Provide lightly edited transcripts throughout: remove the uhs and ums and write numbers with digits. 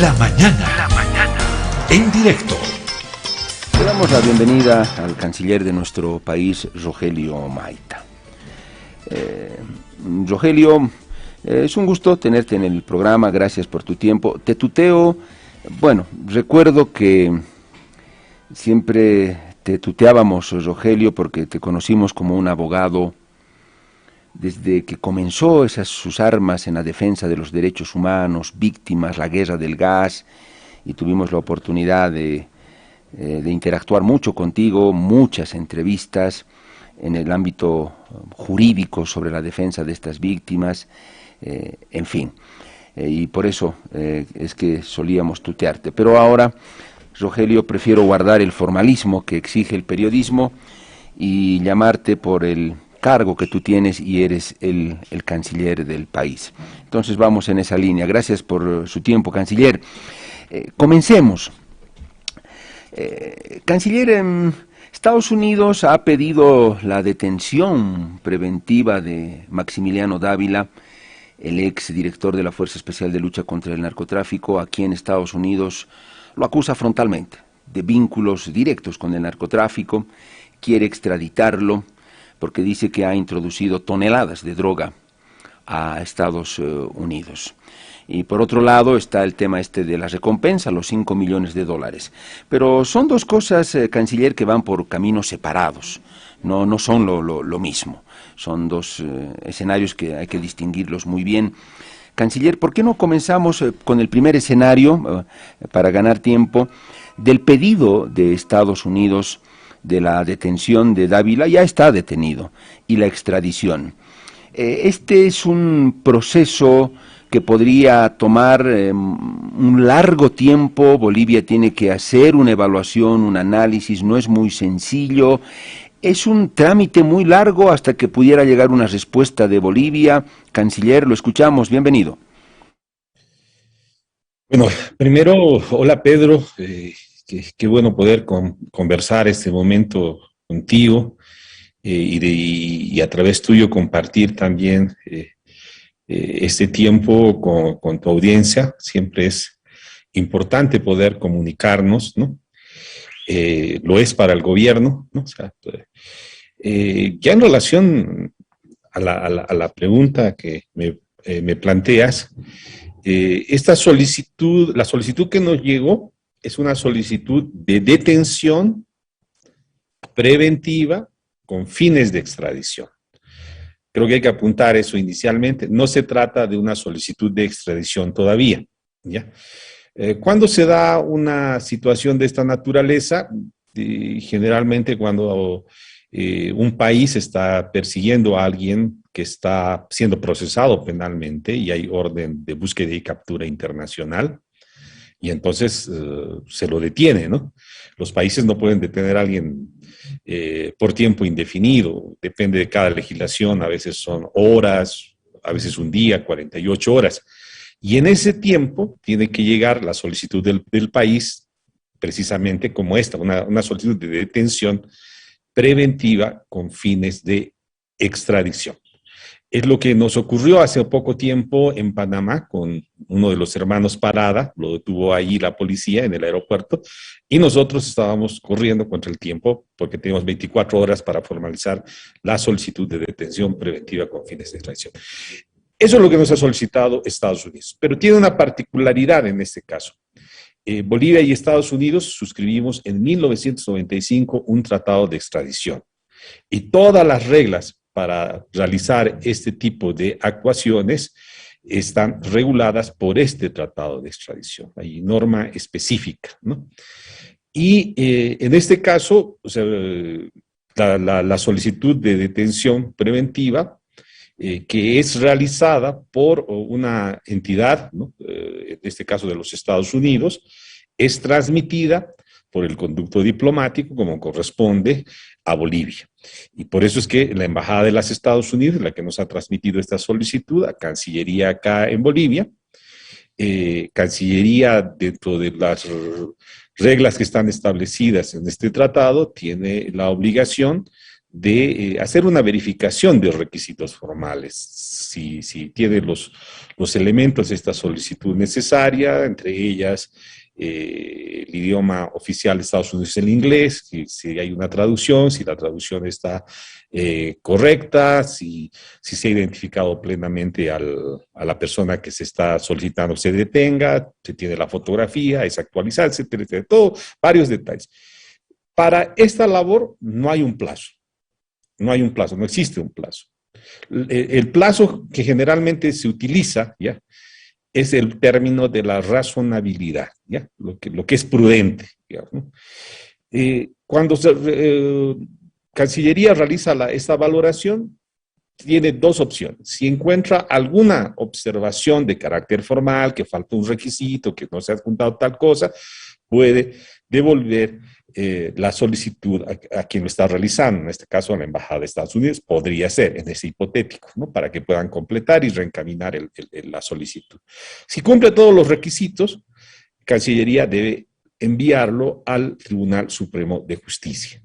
La mañana. En directo. Le damos la bienvenida al canciller de nuestro país, Rogelio Maita. Rogelio, es un gusto tenerte en el programa, gracias por tu tiempo. Te tuteo, bueno, recuerdo que siempre te tuteábamos, Rogelio, porque te conocimos como un abogado desde que comenzó sus armas en la defensa de los derechos humanos, víctimas, la guerra del gas, y tuvimos la oportunidad de interactuar mucho contigo, muchas entrevistas en el ámbito jurídico sobre la defensa de estas víctimas, en fin, y por eso es que solíamos tutearte. Pero ahora, Rogelio, prefiero guardar el formalismo que exige el periodismo y llamarte por el cargo que tú tienes y eres el canciller del país. Entonces vamos en esa línea. Gracias por su tiempo, canciller. Comencemos. Canciller, Estados Unidos ha pedido la detención preventiva de Maximiliano Dávila, el ex director de la Fuerza Especial de Lucha contra el Narcotráfico. Aquí en Estados Unidos lo acusa frontalmente de vínculos directos con el narcotráfico, quiere extraditarlo porque dice que ha introducido toneladas de droga a Estados Unidos. Y por otro lado está el tema de la recompensa, los $5 millones. Pero son dos cosas, canciller, que van por caminos separados, no son lo mismo. Son dos escenarios que hay que distinguirlos muy bien. Canciller, ¿por qué no comenzamos con el primer escenario, para ganar tiempo, del pedido de Estados Unidos de la detención de Dávila? Ya está detenido, y la extradición. Este es un proceso que podría tomar un largo tiempo. Bolivia tiene que hacer una evaluación, un análisis, no es muy sencillo. Es un trámite muy largo hasta que pudiera llegar una respuesta de Bolivia. Canciller, lo escuchamos, bienvenido. Bueno, primero, hola Pedro, qué bueno poder conversar este momento contigo y a través tuyo compartir también este tiempo con tu audiencia. Siempre es importante poder comunicarnos, ¿no? Lo es para el gobierno, ¿no? O sea, ya en relación a la pregunta que me planteas, esta solicitud, la solicitud que nos llegó es una solicitud de detención preventiva con fines de extradición. Creo que hay que apuntar eso inicialmente. No se trata de una solicitud de extradición todavía, ¿ya? ¿Cuándo se da una situación de esta naturaleza? Generalmente cuando un país está persiguiendo a alguien que está siendo procesado penalmente y hay orden de búsqueda y captura internacional, y entonces se lo detiene, ¿no? Los países no pueden detener a alguien por tiempo indefinido, depende de cada legislación, a veces son horas, a veces un día, 48 horas. Y en ese tiempo tiene que llegar la solicitud del país, precisamente como esta, una solicitud de detención preventiva con fines de extradición. Es lo que nos ocurrió hace poco tiempo en Panamá con uno de los hermanos Parada, lo detuvo ahí la policía en el aeropuerto y nosotros estábamos corriendo contra el tiempo porque teníamos 24 horas para formalizar la solicitud de detención preventiva con fines de extradición. Eso es lo que nos ha solicitado Estados Unidos, pero tiene una particularidad en este caso. Bolivia y Estados Unidos suscribimos en 1995 un tratado de extradición y todas las reglas para realizar este tipo de actuaciones están reguladas por este tratado de extradición. Hay norma específica, ¿no? Y en este caso, o sea, la solicitud de detención preventiva que es realizada por una entidad, ¿no? En este caso de los Estados Unidos, es transmitida por el conducto diplomático como corresponde a Bolivia. Y por eso es que la Embajada de los Estados Unidos, la que nos ha transmitido esta solicitud, a Cancillería acá en Bolivia, Cancillería dentro de las reglas que están establecidas en este tratado, tiene la obligación de hacer una verificación de requisitos formales. Si tiene los elementos de esta solicitud necesaria, entre ellas el idioma oficial de Estados Unidos es el inglés, si hay una traducción, si la traducción está correcta, si se ha identificado plenamente a la persona que se está solicitando se detenga, se tiene la fotografía, es actualizada, etcétera, etcétera, todo, varios detalles. Para esta labor no hay un plazo, no existe un plazo. El plazo que generalmente se utiliza, ¿ya?, es el término de la razonabilidad, ¿ya?, lo que es prudente, digamos, ¿no? Cuando Cancillería realiza esta valoración, tiene dos opciones. Si encuentra alguna observación de carácter formal, que falta un requisito, que no se ha adjuntado tal cosa, puede devolver la solicitud a quien lo está realizando, en este caso a la Embajada de Estados Unidos, podría ser, en ese hipotético, ¿no?, para que puedan completar y reencaminar la solicitud. Si cumple todos los requisitos, Cancillería debe enviarlo al Tribunal Supremo de Justicia.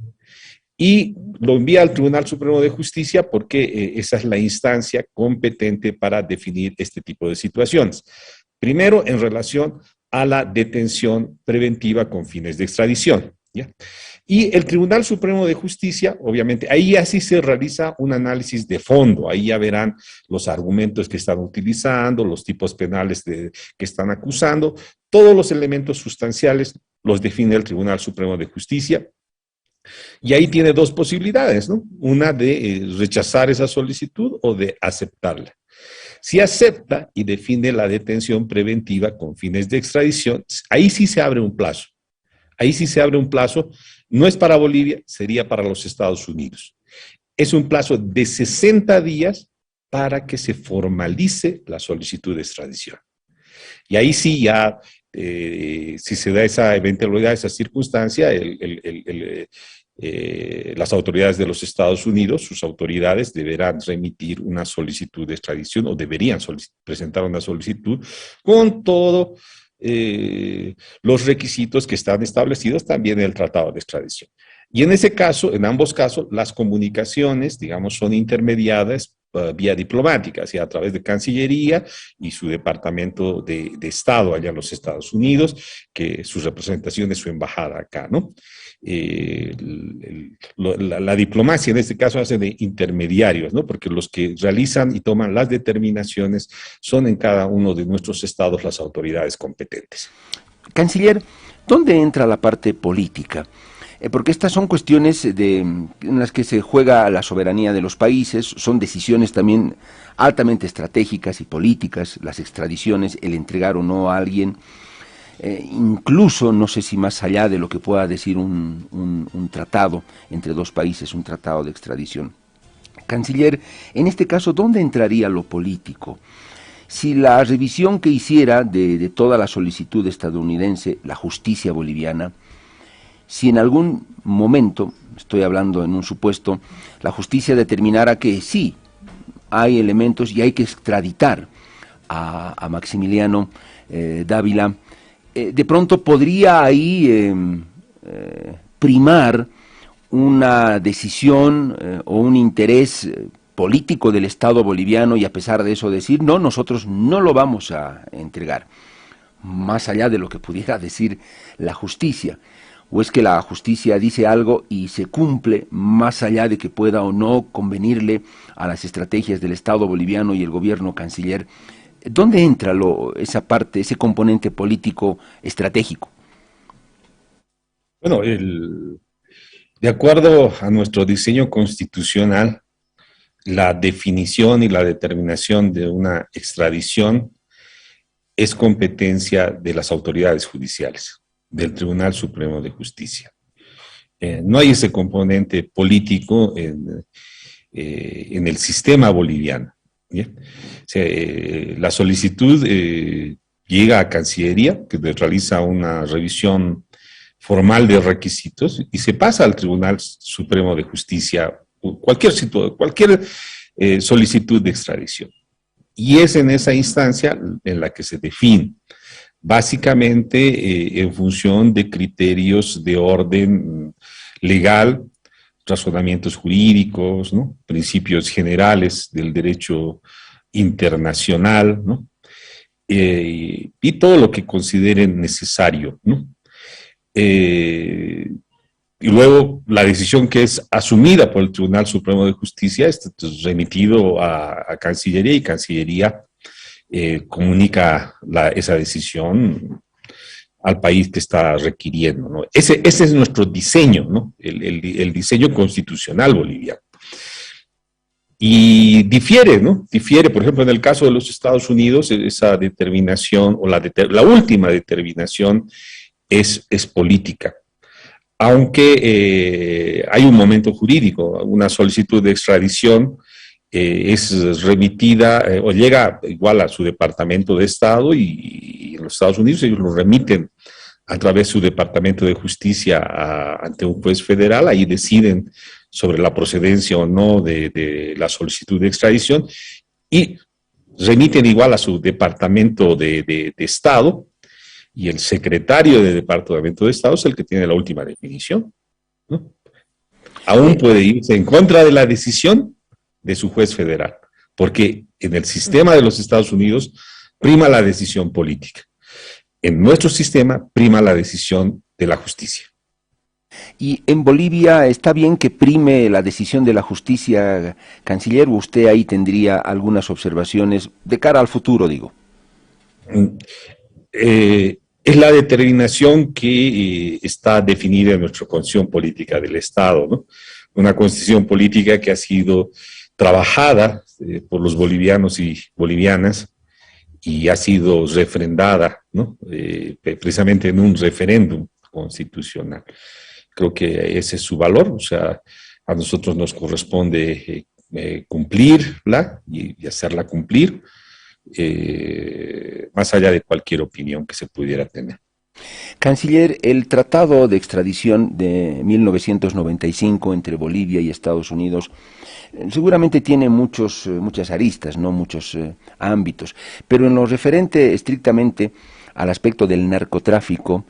Y lo envía al Tribunal Supremo de Justicia porque esa es la instancia competente para definir este tipo de situaciones. Primero, en relación a la detención preventiva con fines de extradición, ¿ya? Y el Tribunal Supremo de Justicia, obviamente, ahí así se realiza un análisis de fondo, ahí ya verán los argumentos que están utilizando, los tipos penales que están acusando, todos los elementos sustanciales los define el Tribunal Supremo de Justicia. Y ahí tiene dos posibilidades, ¿no? Una de rechazar esa solicitud o de aceptarla. Si acepta y define la detención preventiva con fines de extradición, ahí sí se abre un plazo. Ahí sí se abre un plazo, no es para Bolivia, sería para los Estados Unidos. Es un plazo de 60 días para que se formalice la solicitud de extradición. Y ahí sí ya, si se da esa eventualidad, esa circunstancia, las autoridades de los Estados Unidos, sus autoridades deberán remitir una solicitud de extradición o deberían presentar una solicitud con todos los requisitos que están establecidos también en el Tratado de Extradición. Y en ese caso, en ambos casos, las comunicaciones, digamos, son intermediadas vía diplomática, a través de Cancillería y su Departamento de Estado allá en los Estados Unidos, que su representación es su embajada acá, ¿no? La diplomacia en este caso hace de intermediarios, ¿no? Porque los que realizan y toman las determinaciones son en cada uno de nuestros estados las autoridades competentes. Canciller, ¿dónde entra la parte política? Porque estas son cuestiones en las que se juega la soberanía de los países, son decisiones también altamente estratégicas y políticas, las extradiciones, el entregar o no a alguien, incluso no sé si más allá de lo que pueda decir un tratado entre dos países, un tratado de extradición. Canciller, en este caso, ¿dónde entraría lo político? Si la revisión que hiciera de toda la solicitud estadounidense, la justicia boliviana, si en algún momento, estoy hablando en un supuesto, la justicia determinara que sí, hay elementos y hay que extraditar a Maximiliano Dávila, de pronto podría ahí primar una decisión o un interés político del Estado boliviano y a pesar de eso decir, no, nosotros no lo vamos a entregar, más allá de lo que pudiera decir la justicia. ¿O es que la justicia dice algo y se cumple más allá de que pueda o no convenirle a las estrategias del Estado boliviano y el gobierno canciller? ¿Dónde entra esa parte, ese componente político estratégico? Bueno, de acuerdo a nuestro diseño constitucional, la definición y la determinación de una extradición es competencia de las autoridades judiciales, del Tribunal Supremo de Justicia. No hay ese componente político en el sistema boliviano. ¿Bien? O sea, la solicitud llega a Cancillería, que realiza una revisión formal de requisitos y se pasa al Tribunal Supremo de Justicia cualquier solicitud de extradición. Y es en esa instancia en la que se define, básicamente en función de criterios de orden legal, razonamientos jurídicos, ¿no? Principios generales del derecho internacional, ¿no? Y todo lo que consideren necesario, ¿no? Y luego la decisión que es asumida por el Tribunal Supremo de Justicia es remitido a Cancillería, y Cancillería comunica esa decisión al país que está requiriendo, ¿no? Ese es nuestro diseño, ¿no? El diseño constitucional boliviano. Y difiere, ¿no? Difiere, por ejemplo, en el caso de los Estados Unidos, esa determinación, o la última determinación es política. Aunque hay un momento jurídico, una solicitud de extradición es remitida o llega igual a su Departamento de Estado, y en los Estados Unidos ellos lo remiten a través de su Departamento de Justicia ante un juez federal. Ahí deciden sobre la procedencia o no de la solicitud de extradición, y remiten igual a su Departamento de Estado, y el secretario del Departamento de Estado es el que tiene la última definición, ¿no? Aún puede irse en contra de la decisión de su juez federal, porque en el sistema de los Estados Unidos prima la decisión política. En nuestro sistema prima la decisión de la justicia. ¿Y en Bolivia está bien que prime la decisión de la justicia, canciller? ¿O usted ahí tendría algunas observaciones de cara al futuro, digo? Es la determinación que está definida en nuestra Constitución Política del Estado, ¿no? Una Constitución Política que ha sido trabajada por los bolivianos y bolivianas, y ha sido refrendada, ¿no? Precisamente en un referéndum constitucional. Creo que ese es su valor. O sea, a nosotros nos corresponde cumplirla y hacerla cumplir, más allá de cualquier opinión que se pudiera tener. Canciller, el Tratado de Extradición de 1995 entre Bolivia y Estados Unidos seguramente tiene muchas aristas, ¿no? Muchos ámbitos, pero en lo referente estrictamente al aspecto del narcotráfico,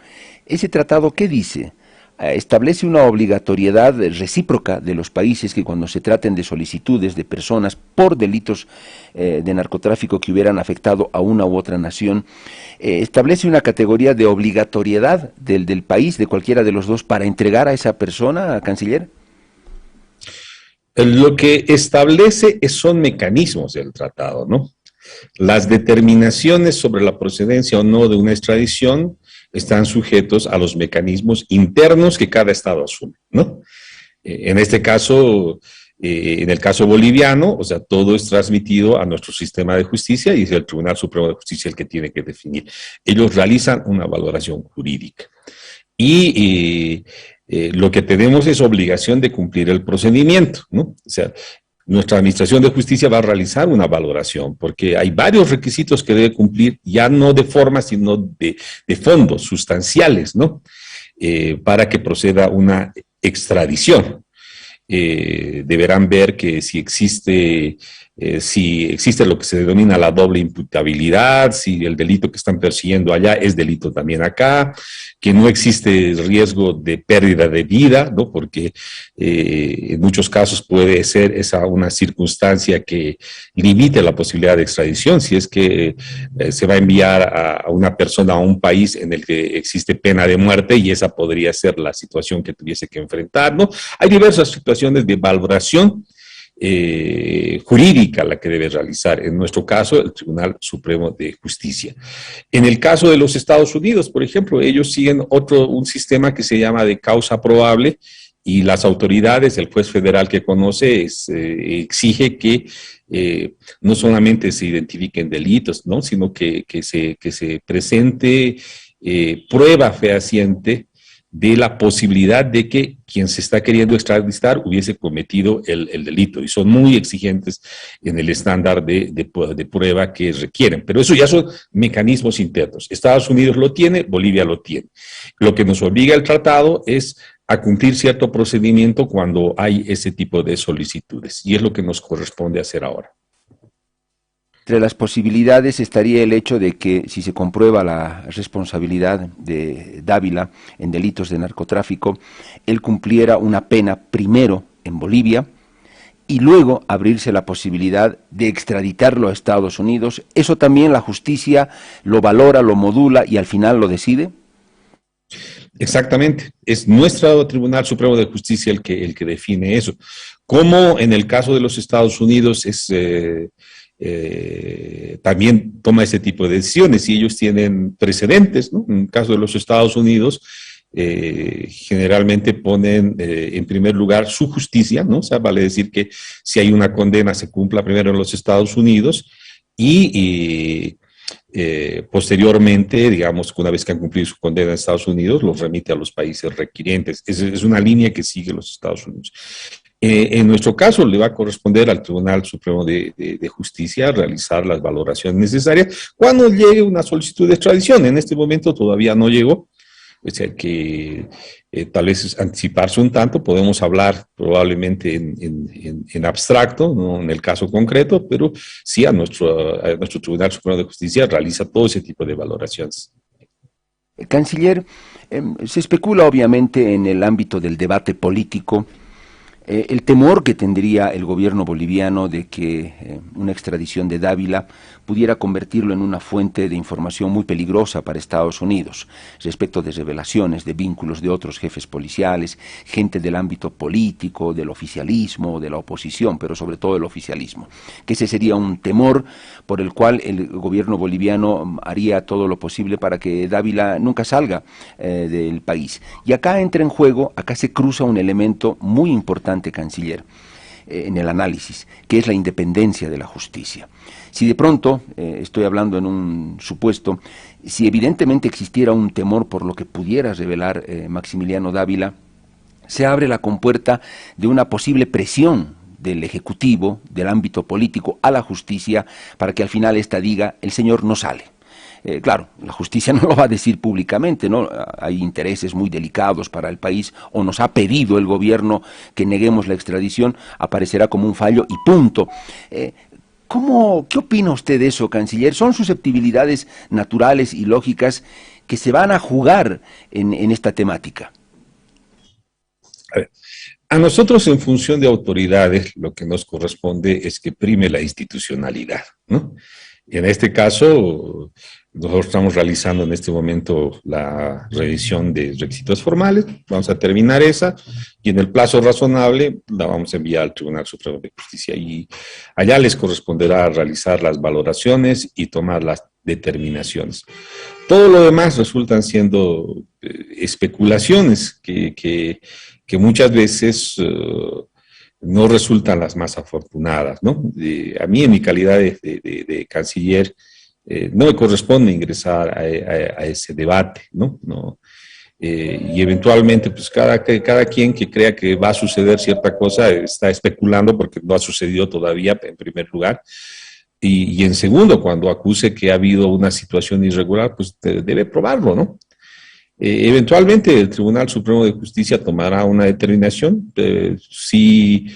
¿ese tratado qué dice? Establece una obligatoriedad recíproca de los países que cuando se traten de solicitudes de personas por delitos de narcotráfico que hubieran afectado a una u otra nación, establece una categoría de obligatoriedad del país, de cualquiera de los dos, para entregar a esa persona, canciller. Lo que establece son mecanismos del tratado, ¿no? Las determinaciones sobre la procedencia o no de una extradición están sujetos a los mecanismos internos que cada Estado asume, ¿no? En este caso, en el caso boliviano, o sea, todo es transmitido a nuestro sistema de justicia, y es el Tribunal Supremo de Justicia el que tiene que definir. Ellos realizan una valoración jurídica. Y lo que tenemos es obligación de cumplir el procedimiento, ¿no? O sea, nuestra Administración de Justicia va a realizar una valoración, porque hay varios requisitos que debe cumplir, ya no de forma, sino de fondos sustanciales, ¿no? Para que proceda una extradición. Deberán ver que si existe lo que se denomina la doble imputabilidad, si el delito que están persiguiendo allá es delito también acá, que no existe riesgo de pérdida de vida, ¿no? Porque en muchos casos puede ser esa una circunstancia que limite la posibilidad de extradición, si es que se va a enviar a una persona a un país en el que existe pena de muerte, y esa podría ser la situación que tuviese que enfrentar, ¿no? Hay diversas situaciones de valoración jurídica la que debe realizar, en nuestro caso, el Tribunal Supremo de Justicia. En el caso de los Estados Unidos, por ejemplo, ellos siguen un sistema que se llama de causa probable, y las autoridades, el juez federal que conoce, exige que no solamente se identifiquen delitos, ¿no? Sino que se presente prueba fehaciente de la posibilidad de que quien se está queriendo extraditar hubiese cometido el delito, y son muy exigentes en el estándar de prueba que requieren, pero eso ya son mecanismos internos. Estados Unidos lo tiene, Bolivia lo tiene. Lo que nos obliga el tratado es a cumplir cierto procedimiento cuando hay ese tipo de solicitudes, y es lo que nos corresponde hacer ahora. Entre las posibilidades estaría el hecho de que, si se comprueba la responsabilidad de Dávila en delitos de narcotráfico, él cumpliera una pena primero en Bolivia y luego abrirse la posibilidad de extraditarlo a Estados Unidos. ¿Eso también la justicia lo valora, lo modula y al final lo decide? Exactamente, es nuestro Tribunal Supremo de Justicia el que define eso. Como en el caso de los Estados Unidos también toma ese tipo de decisiones y ellos tienen precedentes, ¿no? En el caso de los Estados Unidos, generalmente ponen en primer lugar su justicia, ¿no? O sea, vale decir que si hay una condena se cumpla primero en los Estados Unidos y posteriormente, digamos, una vez que han cumplido su condena en Estados Unidos, los remite a los países requirientes. Es una línea que sigue los Estados Unidos. En nuestro caso, le va a corresponder al Tribunal Supremo de Justicia realizar las valoraciones necesarias cuando llegue una solicitud de extradición. En este momento todavía no llegó, o sea que tal vez anticiparse un tanto, podemos hablar probablemente en abstracto, no en el caso concreto, pero sí a nuestro Tribunal Supremo de Justicia realiza todo ese tipo de valoraciones. Canciller, se especula obviamente en el ámbito del debate político el temor que tendría el gobierno boliviano de que una extradición de Dávila pudiera convertirlo en una fuente de información muy peligrosa para Estados Unidos, respecto de revelaciones, de vínculos de otros jefes policiales, gente del ámbito político, del oficialismo, de la oposición, pero sobre todo del oficialismo, que ese sería un temor por el cual el gobierno boliviano haría todo lo posible para que Dávila nunca salga del país. Y acá entra en juego, acá se cruza un elemento muy importante, canciller, en el análisis, que es la independencia de la justicia. Si de pronto, estoy hablando en un supuesto, si evidentemente existiera un temor por lo que pudiera revelar Maximiliano Dávila, se abre la compuerta de una posible presión del Ejecutivo, del ámbito político, a la justicia, para que al final ésta diga, el señor no sale. Claro, la justicia no lo va a decir públicamente, ¿no? Hay intereses muy delicados para el país, o nos ha pedido el gobierno que neguemos la extradición, aparecerá como un fallo y punto. ¿Qué opina usted de eso, canciller? ¿Son susceptibilidades naturales y lógicas que se van a jugar en esta temática? A nosotros, en función de autoridades, lo que nos corresponde es que prime la institucionalidad, ¿no? Y en este caso, nosotros estamos realizando en este momento la revisión de requisitos formales, vamos a terminar esa, y en el plazo razonable la vamos a enviar al Tribunal Supremo de Justicia, y allá les corresponderá realizar las valoraciones y tomar las determinaciones. Todo lo demás resultan siendo especulaciones que muchas veces no resultan las más afortunadas, ¿no? A mí, en mi calidad de canciller, no me corresponde ingresar a ese debate, ¿no? Y eventualmente, pues cada quien que crea que va a suceder cierta cosa está especulando porque no ha sucedido todavía, en primer lugar. Y en segundo, cuando acuse que ha habido una situación irregular, pues debe probarlo, ¿no? Eventualmente el Tribunal Supremo de Justicia tomará una determinación, si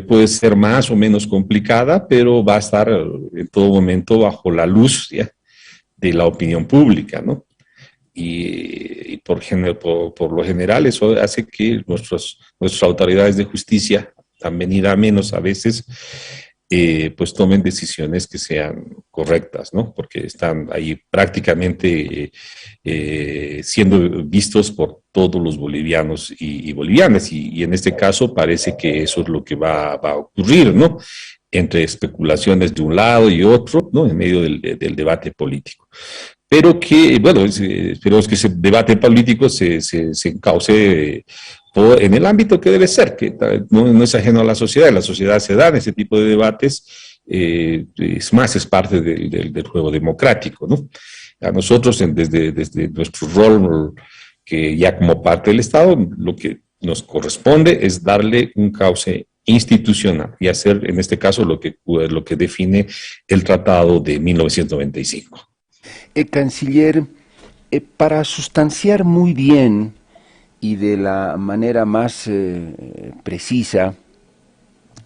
puede ser más o menos complicada, pero va a estar en todo momento bajo la luz, ¿ya?, de la opinión pública, ¿no? Y por lo general eso hace que nuestras autoridades de justicia, tan venida menos a veces, pues tomen decisiones que sean correctas, ¿no? Porque están ahí prácticamente siendo vistos por todos los bolivianos y bolivianas, y en este caso parece que eso es lo que va a ocurrir, ¿no? Entre especulaciones de un lado y otro, ¿no? En medio del debate político. Pero que, bueno, esperemos que ese debate político se encauce en el ámbito que debe ser, que no es ajeno a la sociedad se dan ese tipo de debates, es parte del juego democrático, ¿no? A nosotros, desde nuestro rol, que ya como parte del Estado, lo que nos corresponde es darle un cauce institucional y hacer, en este caso, lo que define el Tratado de 1995. Canciller, para sustanciar muy bien y de la manera más precisa,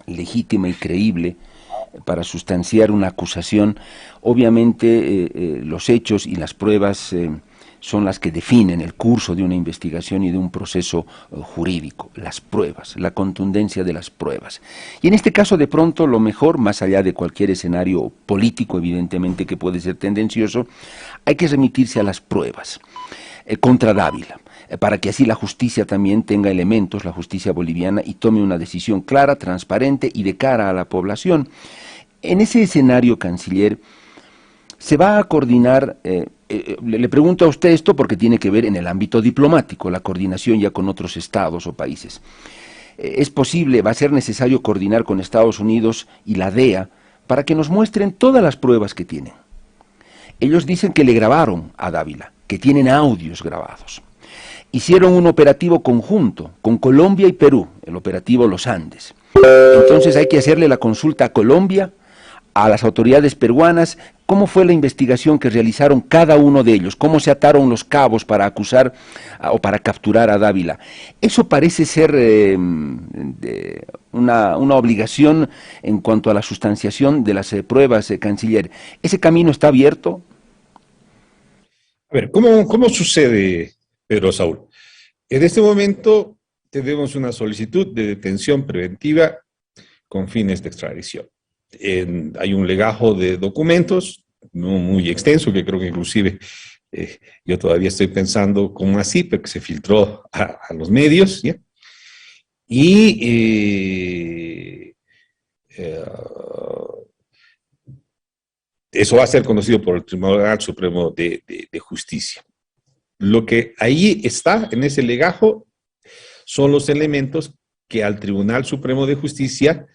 legítima y creíble para sustanciar una acusación. Obviamente los hechos y las pruebas son las que definen el curso de una investigación y de un proceso jurídico, las pruebas, la contundencia de las pruebas. Y en este caso, de pronto, lo mejor, más allá de cualquier escenario político, evidentemente, que puede ser tendencioso, hay que remitirse a las pruebas contra Dávila, para que así la justicia también tenga elementos, la justicia boliviana, y tome una decisión clara, transparente y de cara a la población. En ese escenario, canciller, se va a coordinar, le pregunto a usted esto porque tiene que ver en el ámbito diplomático, la coordinación ya con otros estados o países. Es posible, va a ser necesario coordinar con Estados Unidos y la DEA para que nos muestren todas las pruebas que tienen. Ellos dicen que le grabaron a Dávila, que tienen audios grabados. Hicieron un operativo conjunto con Colombia y Perú, el operativo Los Andes. Entonces hay que hacerle la consulta a Colombia, a las autoridades peruanas, cómo fue la investigación que realizaron cada uno de ellos, cómo se ataron los cabos para acusar o para capturar a Dávila. Eso parece ser una obligación en cuanto a la sustanciación de las pruebas, canciller. ¿Ese camino está abierto? A ver, ¿cómo sucede, Pedro Saúl? En este momento tenemos una solicitud de detención preventiva con fines de extradición. Hay un legajo de documentos muy extenso, que creo que inclusive yo todavía estoy pensando cómo así, pero que se filtró a los medios, ¿ya? Y eso va a ser conocido por el Tribunal Supremo de Justicia. Lo que ahí está en ese legajo son los elementos que al Tribunal Supremo de Justicia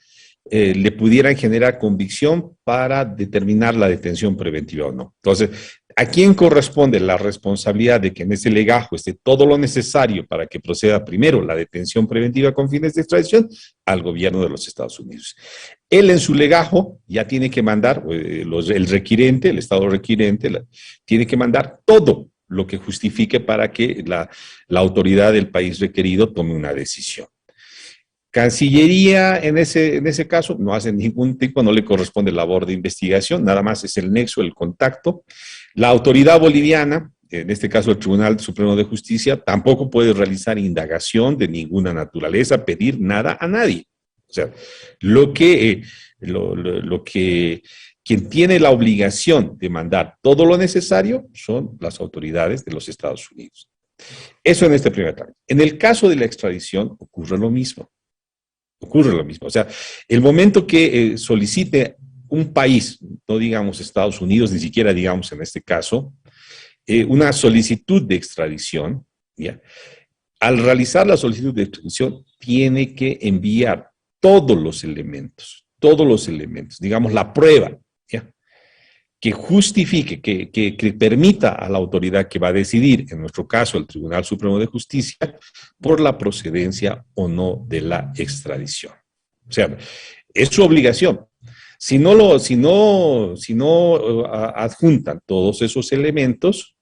le pudieran generar convicción para determinar la detención preventiva o no. Entonces, ¿a quién corresponde la responsabilidad de que en ese legajo esté todo lo necesario para que proceda primero la detención preventiva con fines de extradición? Al gobierno de los Estados Unidos. Él en su legajo ya tiene que mandar, el requirente, el Estado requirente, tiene que mandar todo lo que justifique para que la autoridad del país requerido tome una decisión. Cancillería, en ese caso, no hace ningún tipo, no le corresponde labor de investigación, nada más es el nexo, el contacto. La autoridad boliviana, en este caso el Tribunal Supremo de Justicia, tampoco puede realizar indagación de ninguna naturaleza, pedir nada a nadie. O sea, quien tiene la obligación de mandar todo lo necesario son las autoridades de los Estados Unidos. Eso en este primer trámite. En el caso de la extradición ocurre lo mismo. O sea, el momento que solicite un país, no digamos Estados Unidos, ni siquiera digamos en este caso, una solicitud de extradición, ¿ya? Al realizar la solicitud de extradición, tiene que enviar todos los elementos, digamos la prueba, ¿ya? Que justifique, que permita a la autoridad que va a decidir, en nuestro caso el Tribunal Supremo de Justicia, por la procedencia o no de la extradición. O sea, es su obligación. Si no adjuntan todos esos elementos,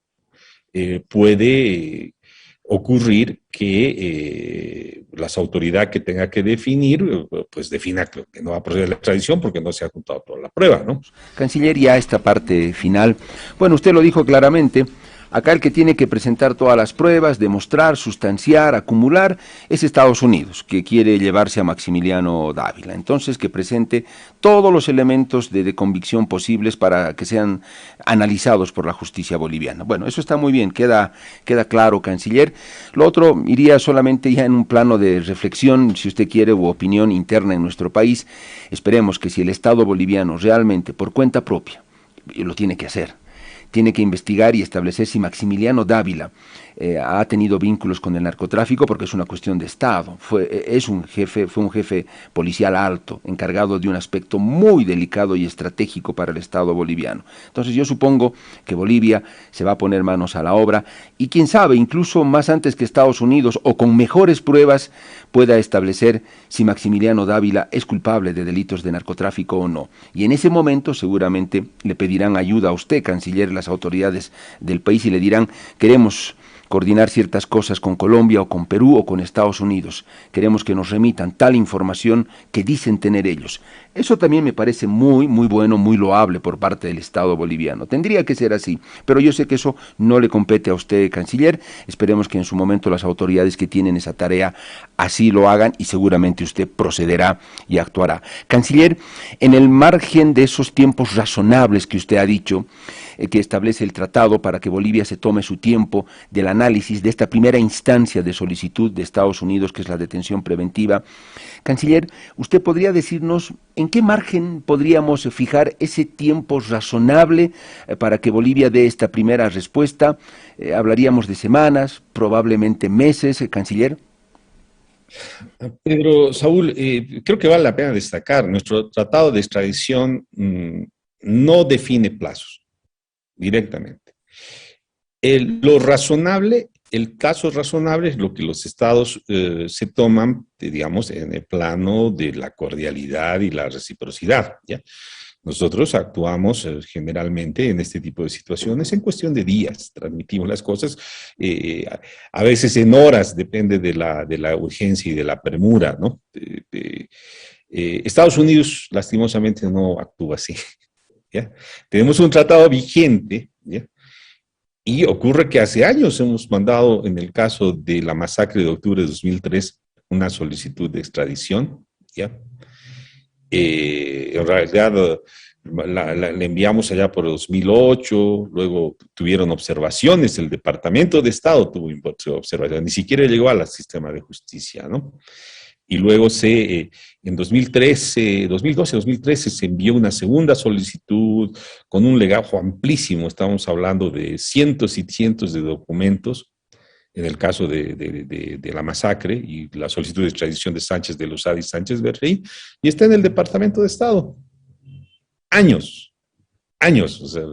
puede ocurrir que las autoridades que tenga que definir, pues defina que no va a proceder la extradición porque no se ha juntado toda la prueba, ¿no? Canciller, ya esta parte final, bueno, usted lo dijo claramente, acá el que tiene que presentar todas las pruebas, demostrar, sustanciar, acumular, es Estados Unidos, que quiere llevarse a Maximiliano Dávila. Entonces, que presente todos los elementos de convicción posibles para que sean analizados por la justicia boliviana. Bueno, eso está muy bien, queda claro, canciller. Lo otro iría solamente ya en un plano de reflexión, si usted quiere, u opinión interna en nuestro país. Esperemos que si el Estado boliviano realmente, por cuenta propia, lo tiene que hacer, tiene que investigar y establecer si Maximiliano Dávila ha tenido vínculos con el narcotráfico, porque es una cuestión de Estado. Fue un jefe policial alto, encargado de un aspecto muy delicado y estratégico para el Estado boliviano. Entonces yo supongo que Bolivia se va a poner manos a la obra y quién sabe, incluso más antes que Estados Unidos o con mejores pruebas, pueda establecer si Maximiliano Dávila es culpable de delitos de narcotráfico o no. Y en ese momento seguramente le pedirán ayuda a usted, canciller, las autoridades del país, y le dirán: queremos coordinar ciertas cosas con Colombia o con Perú o con Estados Unidos. Queremos que nos remitan tal información que dicen tener ellos. Eso también me parece muy, muy bueno, muy loable por parte del Estado boliviano. Tendría que ser así, pero yo sé que eso no le compete a usted, canciller. Esperemos que en su momento las autoridades que tienen esa tarea así lo hagan y seguramente usted procederá y actuará. Canciller, en el margen de esos tiempos razonables que usted ha dicho, que establece el tratado para que Bolivia se tome su tiempo del análisis de esta primera instancia de solicitud de Estados Unidos, que es la detención preventiva. Canciller, ¿usted podría decirnos en qué margen podríamos fijar ese tiempo razonable para que Bolivia dé esta primera respuesta? ¿Hablaríamos de semanas, probablemente meses, canciller? Pedro, Saúl, creo que vale la pena destacar, nuestro tratado de extradición no define plazos directamente. Lo razonable, el caso razonable es lo que los estados se toman, digamos, en el plano de la cordialidad y la reciprocidad, ¿ya? Nosotros actuamos generalmente en este tipo de situaciones en cuestión de días, transmitimos las cosas, a veces en horas, depende de la urgencia y de la premura, ¿no? Estados Unidos, lastimosamente, no actúa así, ¿ya? Tenemos un tratado vigente, ¿ya? Y ocurre que hace años hemos mandado, en el caso de la masacre de octubre de 2003, una solicitud de extradición, ¿ya? En realidad la enviamos allá por 2008, luego tuvieron observaciones, el Departamento de Estado tuvo observaciones, ni siquiera llegó al sistema de justicia, ¿no? Y luego en 2013, 2012, 2013 se envió una segunda solicitud con un legajo amplísimo, estamos hablando de cientos y cientos de documentos, en el caso de la masacre y la solicitud de extradición de Sánchez de Lozada y Sánchez Berrey, y está en el Departamento de Estado. Años, o sea,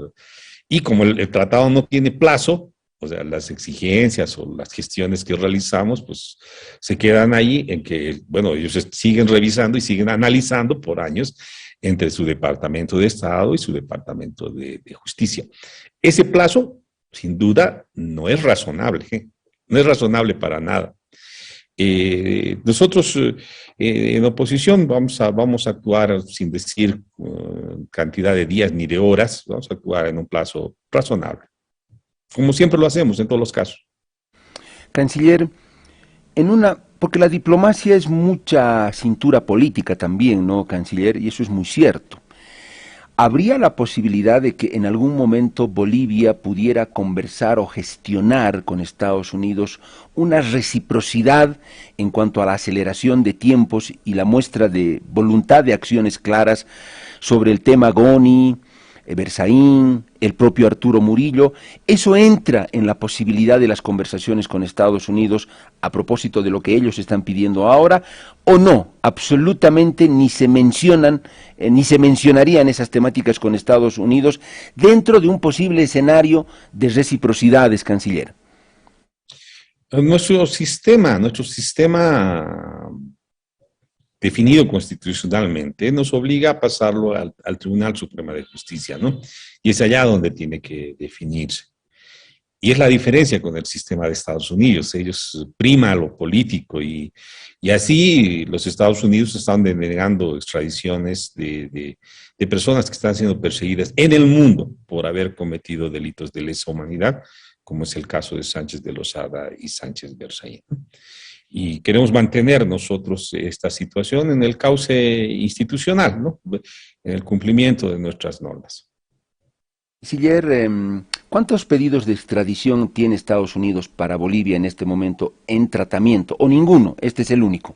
y como el tratado no tiene plazo, o sea, las exigencias o las gestiones que realizamos, pues se quedan ahí en que, bueno, ellos siguen revisando y siguen analizando por años entre su Departamento de Estado y su Departamento de Justicia. Ese plazo, sin duda, no es razonable, ¿eh? No es razonable para nada. Nosotros en oposición vamos a actuar sin decir cantidad de días ni de horas, vamos a actuar en un plazo razonable, como siempre lo hacemos en todos los casos. Canciller, porque la diplomacia es mucha cintura política también, ¿no, canciller? Y eso es muy cierto. ¿Habría la posibilidad de que en algún momento Bolivia pudiera conversar o gestionar con Estados Unidos una reciprocidad en cuanto a la aceleración de tiempos y la muestra de voluntad de acciones claras sobre el tema Goni, Berzaín, el propio Arturo Murillo? ¿Eso entra en la posibilidad de las conversaciones con Estados Unidos a propósito de lo que ellos están pidiendo ahora, o no? Absolutamente ni se mencionan, ni se mencionarían esas temáticas con Estados Unidos dentro de un posible escenario de reciprocidades, canciller. Nuestro sistema definido constitucionalmente, nos obliga a pasarlo al Tribunal Supremo de Justicia, ¿no? Y es allá donde tiene que definirse. Y es la diferencia con el sistema de Estados Unidos. Ellos prima lo político y así los Estados Unidos están denegando extradiciones de personas que están siendo perseguidas en el mundo por haber cometido delitos de lesa humanidad, como es el caso de Sánchez de Lozada y Sánchez Berzaín. Y queremos mantener nosotros esta situación en el cauce institucional, ¿no? En el cumplimiento de nuestras normas. Canciller, ¿cuántos pedidos de extradición tiene Estados Unidos para Bolivia en este momento en tratamiento? ¿O ninguno? Este es el único.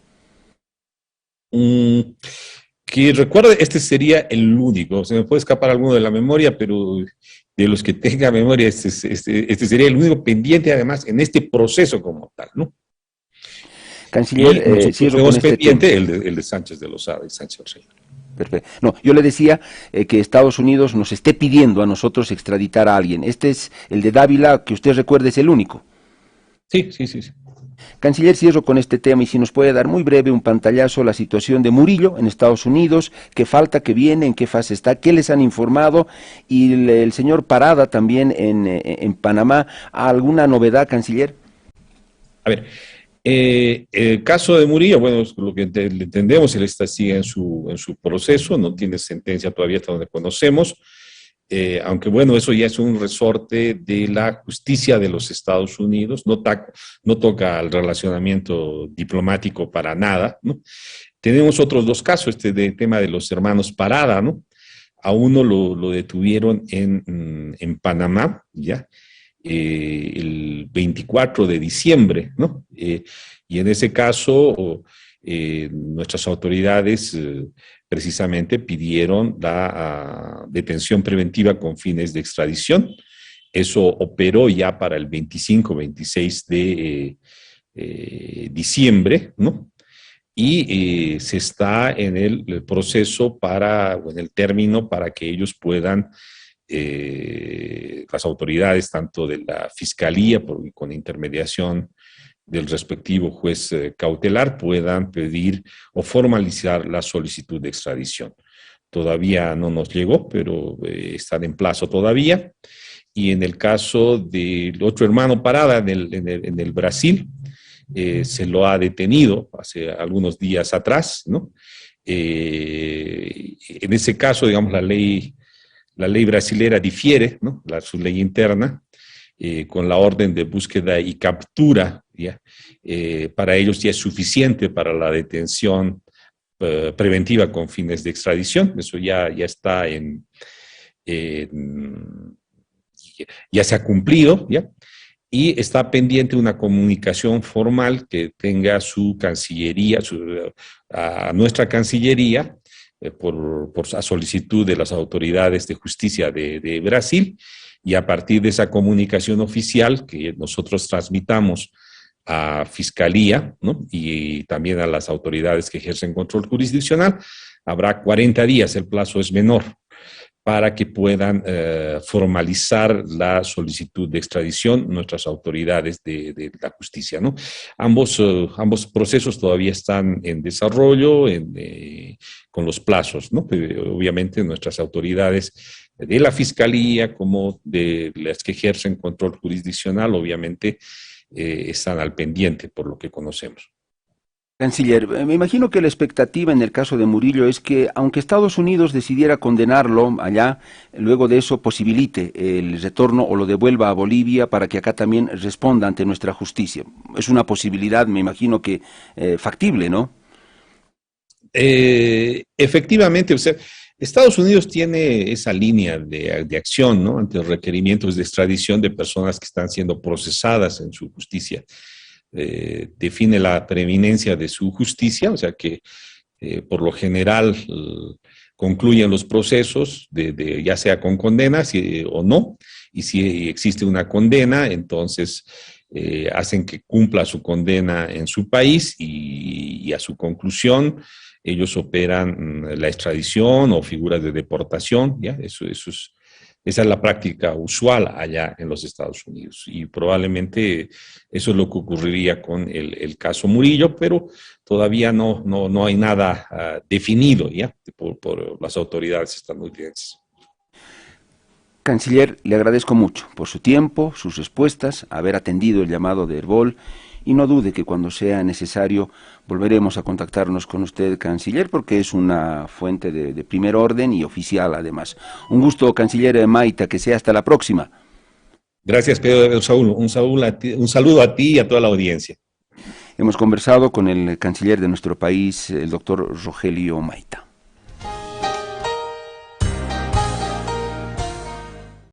Que recuerde, este sería el único. Se me puede escapar alguno de la memoria, pero de los que tenga memoria, este sería el único pendiente, además, en este proceso como tal, ¿no? Canciller, tenemos pendiente el de Sánchez de Lozada y Sánchez Berzaín. Perfecto. No, yo le decía que Estados Unidos nos esté pidiendo a nosotros extraditar a alguien. Este es el de Dávila, que usted recuerde, es el único. Sí. Canciller, cierro con este tema y si nos puede dar muy breve un pantallazo la situación de Murillo en Estados Unidos, qué falta, qué viene, en qué fase está, qué les han informado, y el señor Parada también en Panamá. ¿Alguna novedad, Canciller? A ver, el caso de Murillo, bueno, es lo que entendemos, él sigue en su proceso, no tiene sentencia todavía hasta donde conocemos. Aunque bueno, eso ya es un resorte de la justicia de los Estados Unidos, no toca el relacionamiento diplomático para nada, ¿no? Tenemos otros dos casos, de tema de los hermanos Parada, ¿no? A uno lo detuvieron en Panamá, ¿ya? El 24 de diciembre, ¿no? Y en ese caso, nuestras autoridades precisamente pidieron la detención preventiva con fines de extradición. Eso operó ya para el 25-26 de diciembre, ¿no? Y se está en el proceso o en el término para que ellos puedan, las autoridades, tanto de la Fiscalía, con intermediación del respectivo juez cautelar, puedan pedir o formalizar la solicitud de extradición. Todavía no nos llegó, pero están en plazo todavía. Y en el caso del otro hermano Parada en el Brasil, se lo ha detenido hace algunos días atrás, ¿no? En ese caso, digamos, la ley brasilera difiere, ¿no? Su ley interna, con la orden de búsqueda y captura, ¿ya? Para ellos ya es suficiente para la detención preventiva con fines de extradición. Eso ya está ya se ha cumplido, ¿ya? Y está pendiente una comunicación formal que tenga su Cancillería, a nuestra Cancillería, a solicitud de las autoridades de justicia de Brasil, y a partir de esa comunicación oficial que nosotros transmitamos a Fiscalía, ¿no? Y también a las autoridades que ejercen control jurisdiccional, habrá 40 días, el plazo es menor, para que puedan formalizar la solicitud de extradición nuestras autoridades de la justicia, ¿no? Ambos procesos todavía están en desarrollo, con los plazos, ¿no? Pero obviamente nuestras autoridades de la Fiscalía como de las que ejercen control jurisdiccional, obviamente están al pendiente por lo que conocemos. Canciller, me imagino que la expectativa en el caso de Murillo es que, aunque Estados Unidos decidiera condenarlo allá, luego de eso posibilite el retorno o lo devuelva a Bolivia para que acá también responda ante nuestra justicia. Es una posibilidad, me imagino que factible, ¿no? Efectivamente, o sea, Estados Unidos tiene esa línea de acción, ¿no? Ante requerimientos de extradición de personas que están siendo procesadas en su justicia. Define la preeminencia de su justicia, o sea que por lo general concluyen los procesos, ya sea con condena o no, y si existe una condena, entonces hacen que cumpla su condena en su país y a su conclusión ellos operan la extradición o figuras de deportación, ¿ya? Esa es la práctica usual allá en los Estados Unidos y probablemente eso es lo que ocurriría con el caso Murillo, pero todavía no hay nada definido, ¿ya? Por las autoridades estadounidenses. Canciller, le agradezco mucho por su tiempo, sus respuestas, haber atendido el llamado de Herbol, y no dude que cuando sea necesario volveremos a contactarnos con usted, Canciller, porque es una fuente de primer orden y oficial además. Un gusto, Canciller Maita, que sea hasta la próxima. Gracias, Pedro Saúl. Un saludo a ti y a toda la audiencia. Hemos conversado con el canciller de nuestro país, el doctor Rogelio Maita.